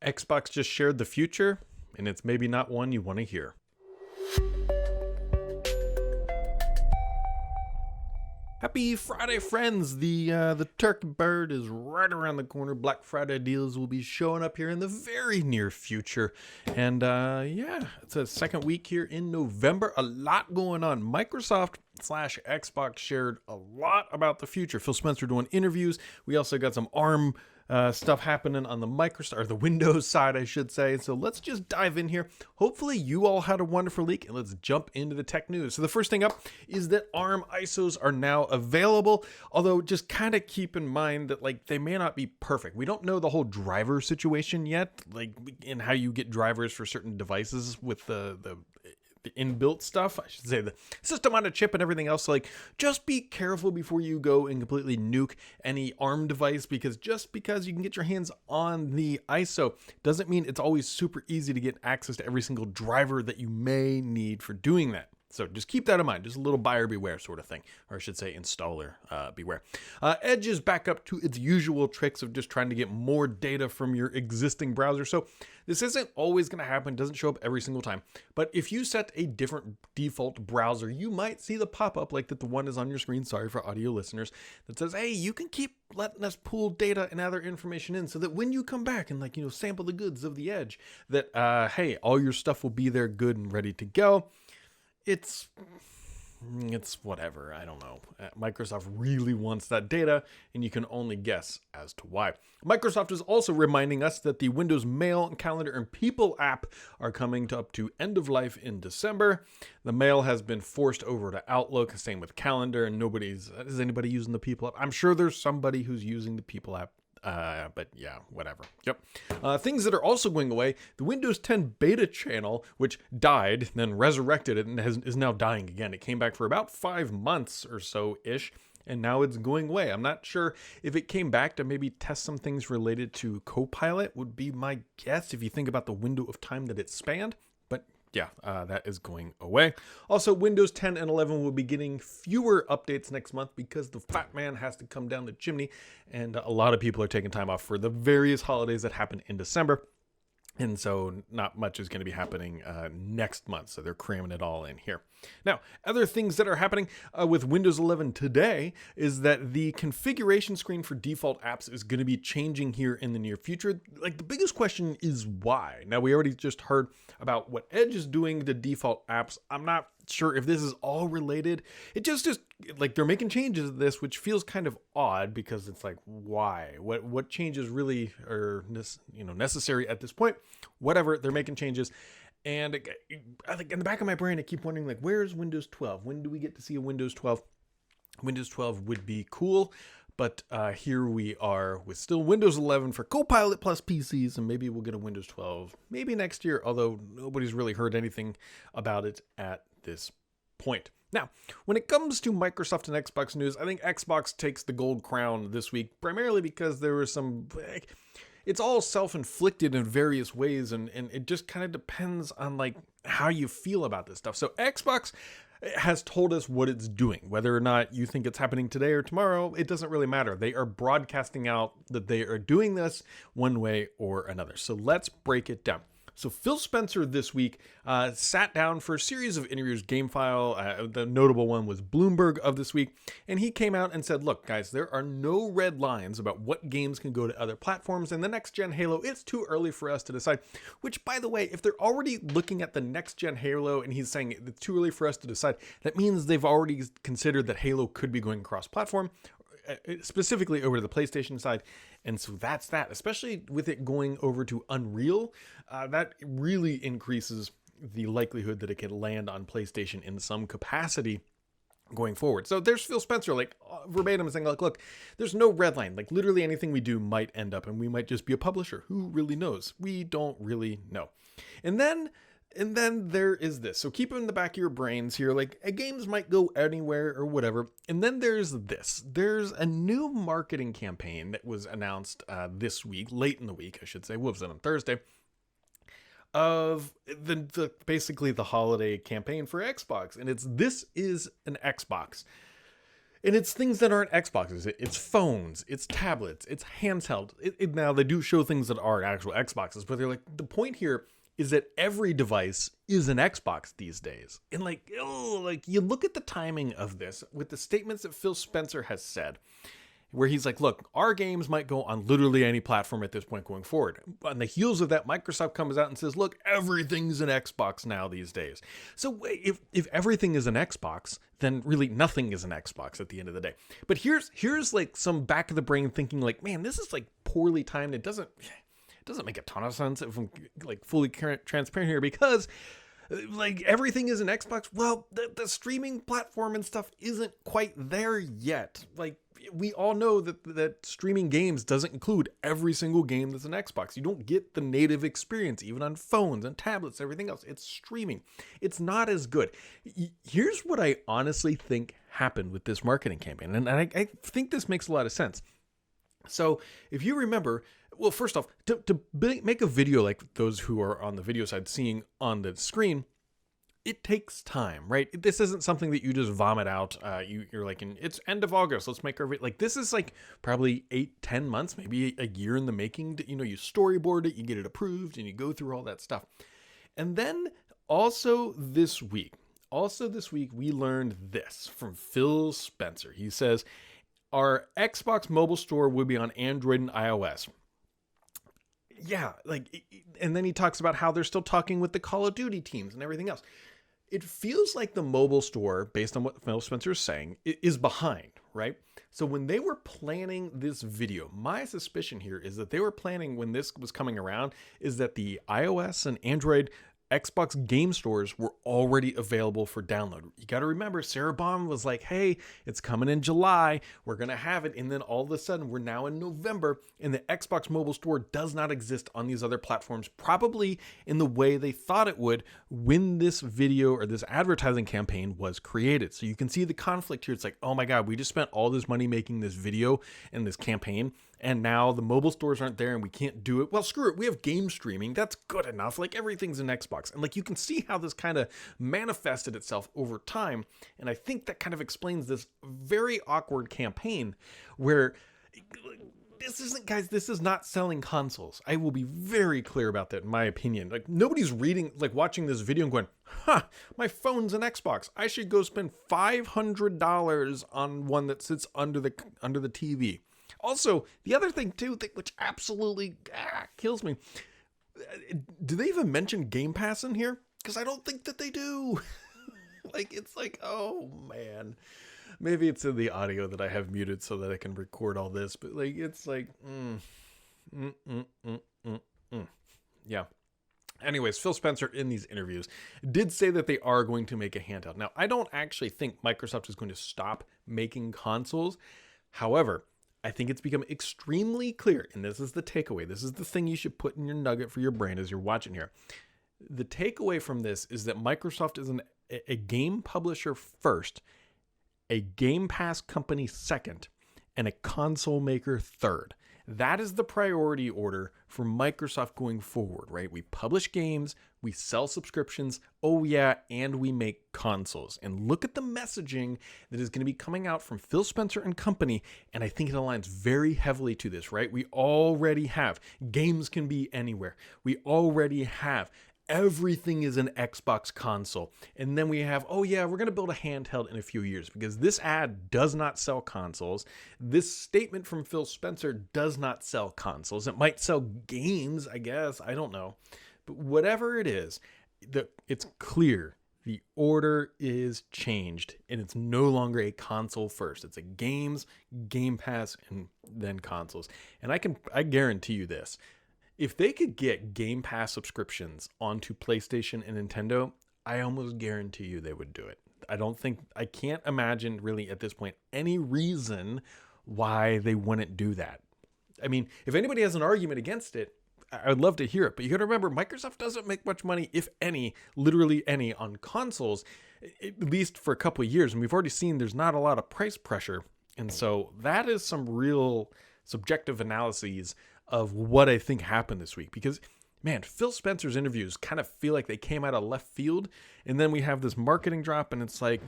Xbox just shared the future, and it's maybe not one you want to hear. Happy Friday, friends! The turkey bird is right around the corner. Black Friday deals will be showing up here in the very near future, and it's a second week here in November. A lot going on. Microsoft/Xbox shared a lot about the future. Phil Spencer doing interviews. We also got some ARM stuff happening on the Microsoft or the Windows side, I should say. So let's just dive in here. Hopefully you all had a wonderful week, and let's jump into the tech news. So the first thing up is that ARM ISOs are now available, although just kind of keep in mind that they may not be perfect. We don't know the whole driver situation yet, in how you get drivers for certain devices with the inbuilt stuff, I should say, the system on a chip and everything else. Just be careful before you go and completely nuke any ARM device, because just because you can get your hands on the ISO doesn't mean it's always super easy to get access to every single driver that you may need for doing that. So just keep that in mind. Just a little buyer beware sort of thing, or I should say installer beware. Edge is back up to its usual tricks of just trying to get more data from your existing browser. So this isn't always going to happen, doesn't show up every single time. But if you set a different default browser, you might see the pop-up like that the one is on your screen, sorry for audio listeners, that says, hey, you can keep letting us pull data and other information in so that when you come back and sample the goods of the Edge, that hey, all your stuff will be there good and ready to go. It's whatever. I don't know. Microsoft really wants that data, and you can only guess as to why. Microsoft is also reminding us that the Windows Mail, Calendar, and People app are coming up to end of life in December. The Mail has been forced over to Outlook, same with Calendar, and is anybody using the People app? I'm sure there's somebody who's using the People app. But yeah, whatever. Yep. Things that are also going away, the Windows 10 beta channel, which died, then resurrected it, and is now dying again. It came back for about 5 months or so-ish, and now it's going away. I'm not sure if it came back to maybe test some things related to Copilot, would be my guess if you think about the window of time that it spanned. But yeah, that is going away. Also, Windows 10 and 11 will be getting fewer updates next month because the fat man has to come down the chimney, and a lot of people are taking time off for the various holidays that happen in December. And so not much is going to be happening next month. So they're cramming it all in here. Now, other things that are happening with Windows 11 today is that the configuration screen for default apps is going to be changing here in the near future. The biggest question is why. Now, we already just heard about what Edge is doing to default apps. I'm not sure if this is all related. It just they're making changes to this, which feels kind of odd because it's why? What changes really are necessary at this point? Whatever, they're making changes. And I think in the back of my brain, I keep wondering, where's Windows 12? When do we get to see a Windows 12? Windows 12 would be cool, but here we are with still Windows 11 for Copilot plus PCs, and maybe we'll get a Windows 12 maybe next year, although nobody's really heard anything about it at this point. Now, when it comes to Microsoft and Xbox news, I think Xbox takes the gold crown this week, primarily because there was some... It's all self-inflicted in various ways, and it just kind of depends on how you feel about this stuff. So Xbox has told us what it's doing. Whether or not you think it's happening today or tomorrow, it doesn't really matter. They are broadcasting out that they are doing this one way or another. So let's break it down. So Phil Spencer this week sat down for a series of interviews. GameFile, the notable one was Bloomberg of this week, and he came out and said, look, guys, there are no red lines about what games can go to other platforms. And the next-gen Halo, it's too early for us to decide, which, by the way, if they're already looking at the next-gen Halo and he's saying it's too early for us to decide, that means they've already considered that Halo could be going cross-platform, specifically over to the PlayStation side. And so that's that, especially with it going over to Unreal, that really increases the likelihood that it can land on PlayStation in some capacity going forward. So there's Phil Spencer, verbatim saying, look, there's no red line. Literally anything we do might end up, and we might just be a publisher. Who really knows? We don't really know. And then there is this. So keep it in the back of your brains here. Games might go anywhere or whatever. And then there's this. There's a new marketing campaign that was announced this week, late in the week, I should say. What was it, on Thursday? Of basically the holiday campaign for Xbox. And this is an Xbox. And it's things that aren't Xboxes. It's phones, it's tablets, it's handheld. Now, they do show things that are actual Xboxes, but they're like, the point here is that every device is an Xbox these days. And like, you look at the timing of this with the statements that Phil Spencer has said, where he's like, look, our games might go on literally any platform at this point going forward. On the heels of that, Microsoft comes out and says, look, everything's an Xbox now these days. So if everything is an Xbox, then really nothing is an Xbox at the end of the day. But here's like some back of the brain thinking like, man, this is like poorly timed. It doesn't make a ton of sense if I'm like fully transparent here, because like everything is an Xbox. Well, the streaming platform and stuff isn't quite there yet. Like, we all know that streaming games doesn't include every single game that's an Xbox. You don't get the native experience, even on phones and tablets, everything else. It's streaming. It's not as good. Here's what I honestly think happened with this marketing campaign. And I think this makes a lot of sense. So if you remember, well, first off, to make a video like those who are on the video side seeing on the screen, it takes time, right? This isn't something that you just vomit out. You're like, it's end of August, let's make our video. Like, this is like probably 8-10 months, maybe a year in the making. You storyboard it, you get it approved, and you go through all that stuff. And then also this week, we learned this from Phil Spencer. He says, our Xbox mobile store will be on Android and iOS. Yeah, and then he talks about how they're still talking with the Call of Duty teams and everything else. It feels like the mobile store, based on what Phil Spencer is saying, is behind, right? So when they were planning this video, my suspicion here is that they were planning, when this was coming around, is that the iOS and Android Xbox game stores were already available for download. You got to remember, Sarah Bond was like, hey, it's coming in July. We're going to have it. And then all of a sudden, we're now in November, and the Xbox mobile store does not exist on these other platforms, probably in the way they thought it would when this video or this advertising campaign was created. So you can see the conflict here. It's like, oh my God, we just spent all this money making this video and this campaign, and now the mobile stores aren't there and we can't do it. Well, screw it. We have game streaming. That's good enough. Like, everything's an Xbox. And like, you can see how this kind of manifested itself over time. And I think that kind of explains this very awkward campaign where this is not selling consoles. I will be very clear about that, in my opinion. Like, nobody's watching this video and going, my phone's an Xbox. I should go spend $500 on one that sits under the TV. Also, the other thing too, which absolutely kills me, do they even mention Game Pass in here? Because I don't think that they do. It's like, oh man. Maybe it's in the audio that I have muted so that I can record all this, but it's like, yeah. Anyways, Phil Spencer in these interviews did say that they are going to make a handheld. Now, I don't actually think Microsoft is going to stop making consoles. However, I think it's become extremely clear, and this is the takeaway. This is the thing you should put in your nugget for your brain as you're watching here. The takeaway from this is that Microsoft is a game publisher first, a Game Pass company second, and a console maker third. That is the priority order for Microsoft going forward, right? We publish games, we sell subscriptions, oh yeah, and we make consoles. And look at the messaging that is going to be coming out from Phil Spencer and company, and I think it aligns very heavily to this, right? We already have games can be anywhere. We already have everything is an Xbox console. And then we have, oh yeah, we're going to build a handheld in a few years, because this ad does not sell consoles. This statement from Phil Spencer does not sell consoles. It might sell games, I guess. I don't know. But whatever it is, it's clear the order is changed, and it's no longer a console first. It's a games, Game Pass, and then consoles. And I guarantee you this. If they could get Game Pass subscriptions onto PlayStation and Nintendo, I almost guarantee you they would do it. I can't imagine really at this point any reason why they wouldn't do that. I mean, if anybody has an argument against it, I would love to hear it. But you got to remember, Microsoft doesn't make much money, if any, literally any, on consoles, at least for a couple of years. And we've already seen there's not a lot of price pressure. And so that is some real subjective analyses of what I think happened this week. Because, man, Phil Spencer's interviews kind of feel like they came out of left field. And then we have this marketing drop, and it's like,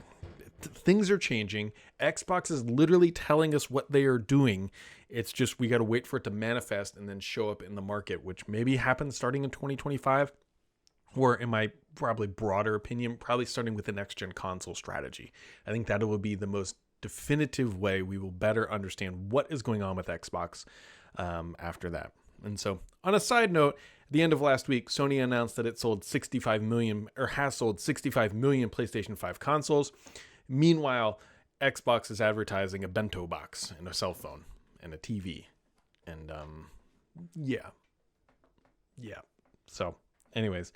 things are changing. Xbox is literally telling us what they are doing. It's just we got to wait for it to manifest and then show up in the market, which maybe happens starting in 2025, or in my probably broader opinion, probably starting with the next gen console strategy. I think that will be the most definitive way we will better understand what is going on with Xbox after that. And so, on a side note, at the end of last week, Sony announced that it sold 65 million, or has sold 65 million PlayStation 5 consoles. Meanwhile, Xbox is advertising a bento box and a cell phone and a TV. And yeah. So, anyways,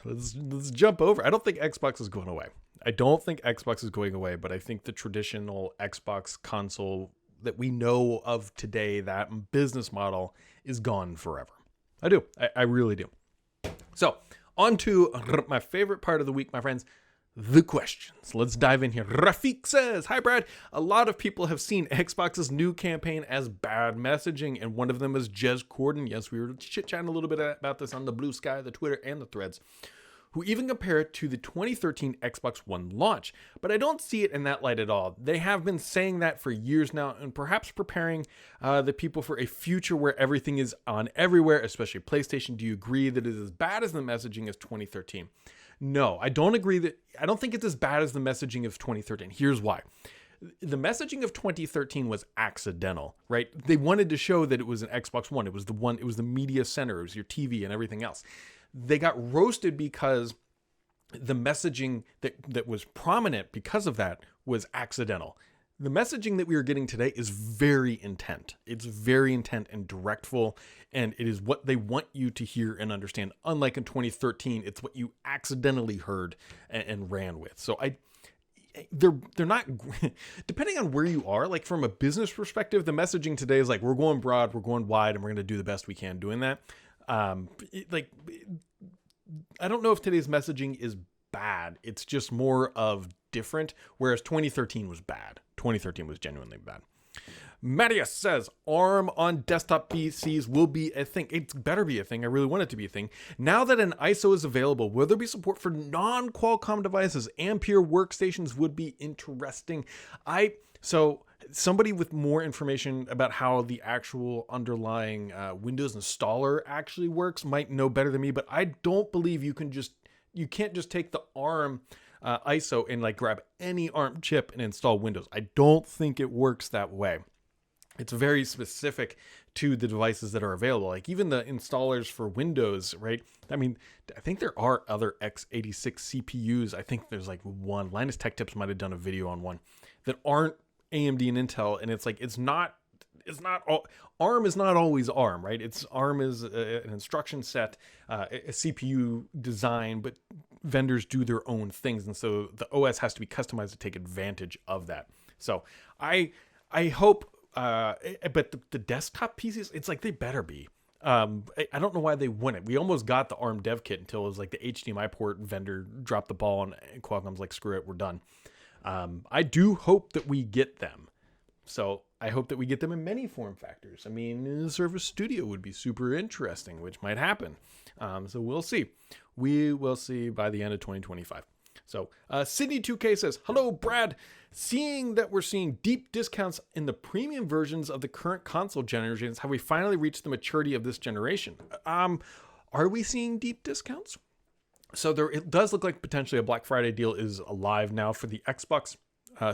let's jump over. I don't think Xbox is going away. But I think the traditional Xbox console that we know of today, that business model, is gone forever. I do. I really do. So, on to my favorite part of the week, my friends, the questions. Let's dive in here. Rafiq says, hi, Brad. A lot of people have seen Xbox's new campaign as bad messaging, and one of them is Jez Corden. Yes, we were chit-chatting a little bit about this on the Blue Sky, the Twitter, and the Threads, who even compare it to the 2013 Xbox One launch. But I don't see it in that light at all. They have been saying that for years now, and perhaps preparing the people for a future where everything is on everywhere, especially PlayStation. Do you agree that it is as bad as the messaging as 2013? No, I don't agree I don't think it's as bad as the messaging of 2013. Here's why. The messaging of 2013 was accidental, right? They wanted to show that it was an Xbox One. It was the media center. It was your TV and everything else. They got roasted because the messaging that was prominent because of that was accidental. The messaging that we are getting today is very intent. It's very intent and directful, and it is what they want you to hear and understand. Unlike in 2013, it's what you accidentally heard and ran with. So they're not, depending on where you are, like from a business perspective, the messaging today is like, we're going broad, we're going wide, and we're going to do the best we can doing that. I don't know if today's messaging is bad. It's just more of different, whereas 2013 was bad. 2013 was genuinely bad. Marius says, ARM on desktop PCs will be a thing. It's better be a thing. I really want it to be a thing. Now that an ISO is available, will there be support for non-Qualcomm devices? Ampere workstations would be interesting. So somebody with more information about how the actual underlying Windows installer actually works might know better than me, but I don't believe you can't just take the ARM ISO and like grab any ARM chip and install Windows. I don't think it works that way. It's very specific to the devices that are available. Like even the installers for Windows, right? I mean, I think there are other x86 CPUs. I think there's like one. Linus Tech Tips might have done a video on one that aren't AMD and Intel, and it's like it's not all, ARM is not always ARM, right? ARM is an instruction set, a CPU design, but vendors do their own things, and so the OS has to be customized to take advantage of that. So I hope, but the desktop PCs, it's like they better be. I don't know why they wouldn't. We almost got the ARM dev kit until it was like the HDMI port vendor dropped the ball, and Qualcomm's like, screw it, we're done. I do hope that we get them. So I hope that we get them in many form factors. I mean, Surface Studio would be super interesting, which might happen. So we'll see. We will see by the end of 2025. So Sydney2K says, hello, Brad. Seeing that we're seeing deep discounts in the premium versions of the current console generations, have we finally reached the maturity of this generation? Are we seeing deep discounts? So it does look like potentially a Black Friday deal is alive now for the Xbox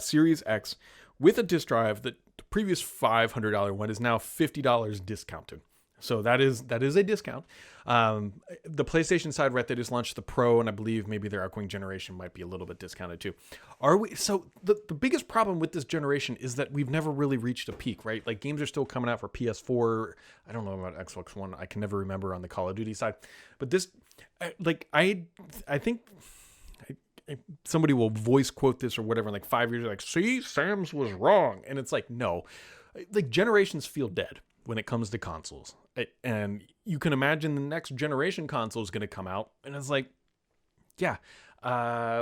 Series X with a disk drive. The previous $500 one is now $50 discounted. So that is a discount. The PlayStation side, right, they just launched the Pro, and I believe maybe their outgoing generation might be a little bit discounted too. So the biggest problem with this generation is that we've never really reached a peak, right? Like games are still coming out for PS4. I don't know about Xbox One. I can never remember on the Call of Duty side. But this, I think somebody will voice quote this or whatever in like 5 years, like, see, Sam's was wrong. And it's like, no, like generations feel dead when it comes to consoles. And you can imagine the next generation console is going to come out, and it's like, yeah,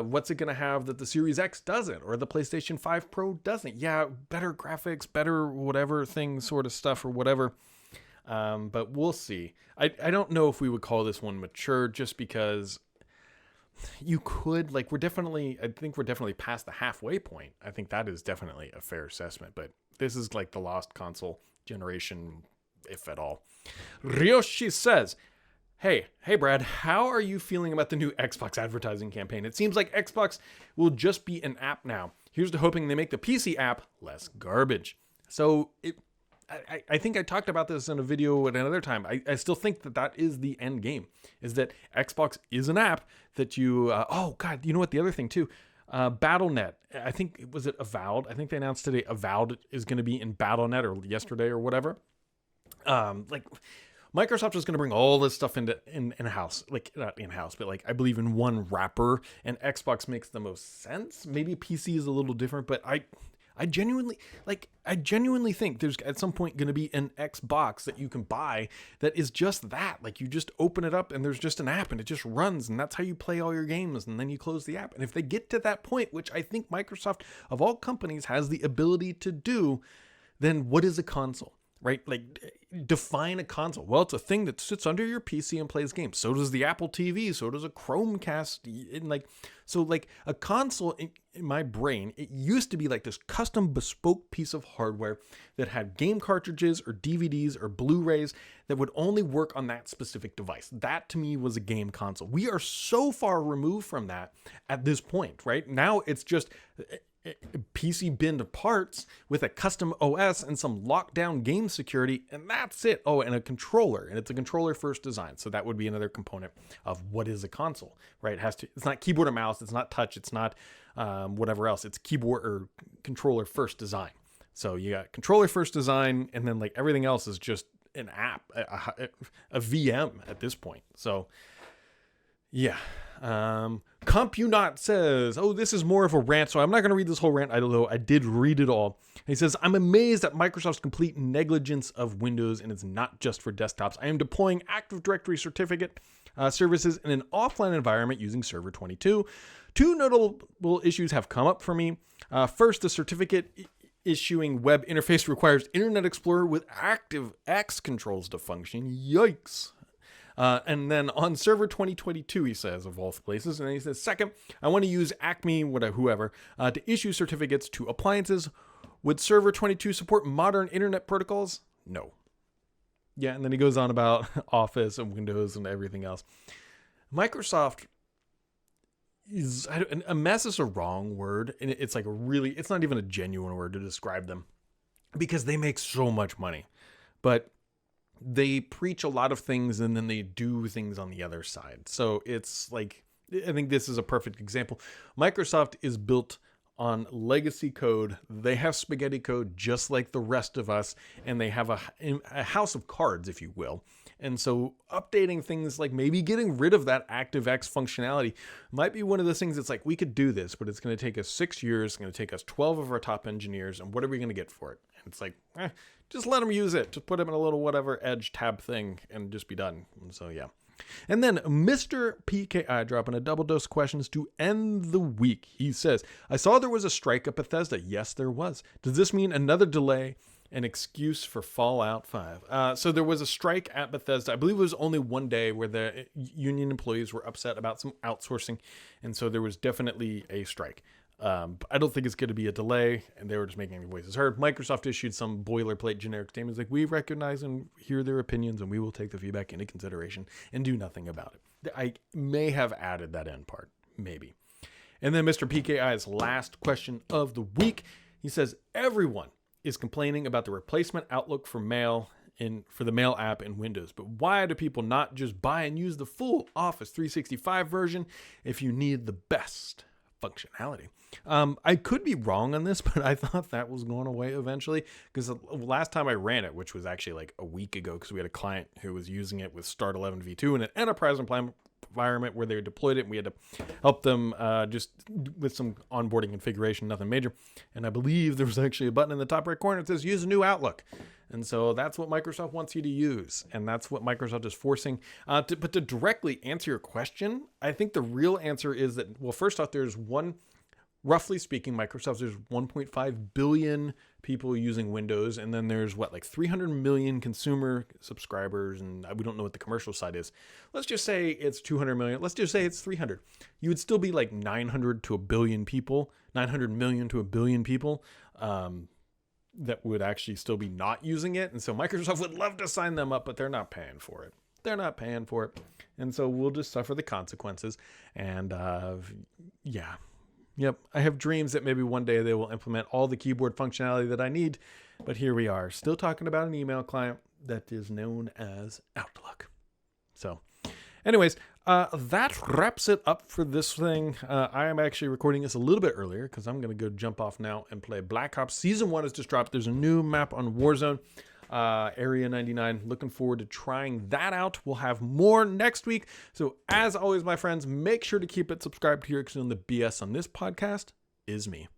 what's it going to have that the Series X doesn't, or the PlayStation 5 Pro doesn't? Yeah, better graphics, better whatever thing sort of stuff or whatever. But we'll see. I don't know if we would call this one mature, just because you could, like, I think we're definitely past the halfway point. I think that is definitely a fair assessment, but this is like the lost console generation, if at all. Ryoshi says, Hey Brad, how are you feeling about the new Xbox advertising campaign? It seems like Xbox will just be an app now. Here's to hoping they make the PC app less garbage. So I think I talked about this in a video at another time. I still think that is the end game, is that Xbox is an app that you, oh God, you know what? The other thing too, Battle.net, I think, was it Avowed? I think they announced today Avowed is going to be in Battle.net, or yesterday or whatever. Like Microsoft is going to bring all this stuff in-house, like not in-house, but like I believe in one wrapper, and Xbox makes the most sense. Maybe PC is a little different, but I genuinely think there's at some point going to be an Xbox that you can buy that is just that. Like, you just open it up and there's just an app and it just runs, and that's how you play all your games, and then you close the app. And if they get to that point, which I think Microsoft of all companies has the ability to do, then what is a console? Right? Like, define a console. Well, it's a thing that sits under your PC and plays games. So does the Apple TV. So does a Chromecast. And like a console in my brain, it used to be like this custom bespoke piece of hardware that had game cartridges or DVDs or Blu-rays that would only work on that specific device. That to me was a game console. We are so far removed from that at this point, right? Now it's just PC binned parts with a custom OS and some lockdown game security, and that's it. Oh, and a controller, and it's a controller first design. So that would be another component of what is a console, right? It's not keyboard and mouse, it's not touch, it's not whatever else. It's keyboard or controller first design. So you got controller first design, and then like everything else is just an app, a VM at this point. So yeah. Compunot says, oh, this is more of a rant, so I'm not going to read this whole rant, although I did read it all. He says, I'm amazed at Microsoft's complete negligence of Windows, and it's not just for desktops. I am deploying Active Directory certificate services in an offline environment using Server 22. Two notable issues have come up for me. First, the certificate issuing web interface requires Internet Explorer with ActiveX controls to function. Yikes. And then on Server 2022, he says, of all places, and then he says, second, I want to use Acme, whoever, to issue certificates to appliances. Would Server 22 support modern internet protocols? No. Yeah, and then he goes on about Office and Windows and everything else. Microsoft is, a mess is a wrong word, and it's like it's not even a genuine word to describe them, because they make so much money. But they preach a lot of things and then they do things on the other side. So it's like, I think this is a perfect example. Microsoft is built on legacy code. They have spaghetti code just like the rest of us, and they have a house of cards, if you will. And so updating things, like maybe getting rid of that ActiveX functionality, might be one of those things that's like, we could do this, but it's going to take us 6 years. It's going to take us 12 of our top engineers. And what are we going to get for it? And it's like, just let them use it. Just put them in a little whatever Edge tab thing and just be done. And so, yeah. And then Mr. PKI dropping a double dose questions to end the week. He says, I saw there was a strike at Bethesda. Yes, there was. Does this mean another delay? An excuse for Fallout 5. So there was a strike at Bethesda. I believe it was only one day where the union employees were upset about some outsourcing. And so there was definitely a strike. I don't think it's going to be a delay, and they were just making their voices heard. Microsoft issued some boilerplate generic statements like, we recognize and hear their opinions, and we will take the feedback into consideration and do nothing about it. I may have added that end part, maybe. And then Mr. PKI's last question of the week. He says, everyone is complaining about the replacement Outlook for the Mail app in Windows, but why do people not just buy and use the full Office 365 version if you need the best functionality? I could be wrong on this, but I thought that was going away eventually, because the last time I ran it, which was actually like a week ago, because we had a client who was using it with Start 11 v2 in an enterprise environment where they deployed it, and we had to help them just with some onboarding configuration, nothing major. And I believe there was actually a button in the top right corner that says use a new Outlook. And so that's what Microsoft wants you to use. And that's what Microsoft is forcing. But to directly answer your question, I think the real answer is that, well, first off, there's one roughly speaking, Microsoft, there's 1.5 billion people using Windows, and then there's like 300 million consumer subscribers, and we don't know what the commercial side is. Let's just say it's 200 million. Let's just say it's 300. You would still be like 900 to a billion people, 900 million to a billion people that would actually still be not using it. And so Microsoft would love to sign them up, but they're not paying for it. They're not paying for it. And so we'll just suffer the consequences. And yeah. Yep, I have dreams that maybe one day they will implement all the keyboard functionality that I need, but here we are, still talking about an email client that is known as Outlook. So, anyways, that wraps it up for this thing. I am actually recording this a little bit earlier because I'm going to go jump off now and play Black Ops. Season 1 has just dropped. There's a new map on Warzone. Area 99. Looking forward to trying that out. We'll have more next week. So as always, my friends, make sure to keep it subscribed here because the BS on this podcast is me.